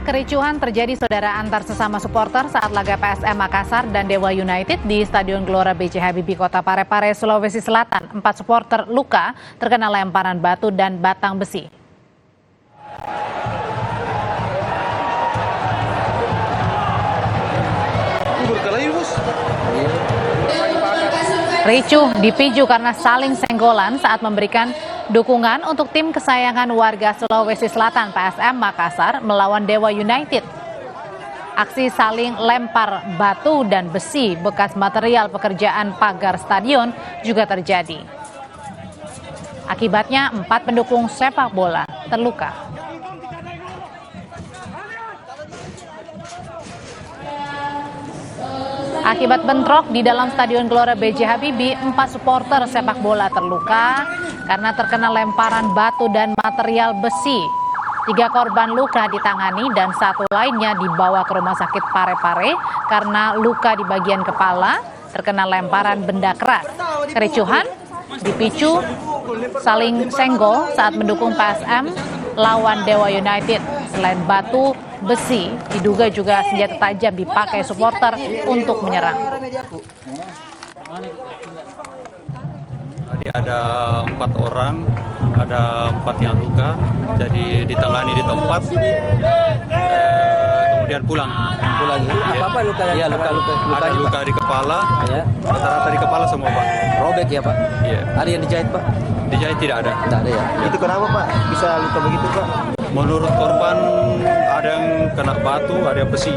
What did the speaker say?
Kericuhan terjadi saudara antar sesama supporter saat laga PSM Makassar dan Dewa United di Stadion Gelora B.J. Habibie, Kota Parepare, Sulawesi Selatan. 4 supporter luka terkena lemparan batu dan batang besi. Ricuh dipicu karena saling senggolan saat memberikan dukungan untuk tim kesayangan warga Sulawesi Selatan PSM Makassar melawan Dewa United. Aksi saling lempar batu dan besi bekas material pekerjaan pagar stadion juga terjadi. Akibatnya 4 pendukung sepak bola terluka. Akibat bentrok di dalam Stadion Gelora B.J. Habibie, 4 supporter sepak bola terluka karena terkena lemparan batu dan material besi. 3 korban luka ditangani dan 1 lainnya dibawa ke rumah sakit Parepare karena luka di bagian kepala terkena lemparan benda keras. Kericuhan dipicu saling senggol saat mendukung PSM lawan Dewa United. Selain batu, besi diduga juga senjata tajam dipakai supporter untuk menyerang. Tadi ada 4 orang, ada 4 yang luka, jadi ditangani di tempat, kemudian pulang. Apa lukanya? Iya, luka. Ada luka di kepala, Ya. rata-rata di kepala semua, Pak. Robek ya, Pak? Iya. Ada yang dijahit, Pak? Dijahit tidak ada. Tidak ada ya. Itu kenapa Pak bisa luka begitu Pak? Menurut korban ada yang kena batu, ada yang besi.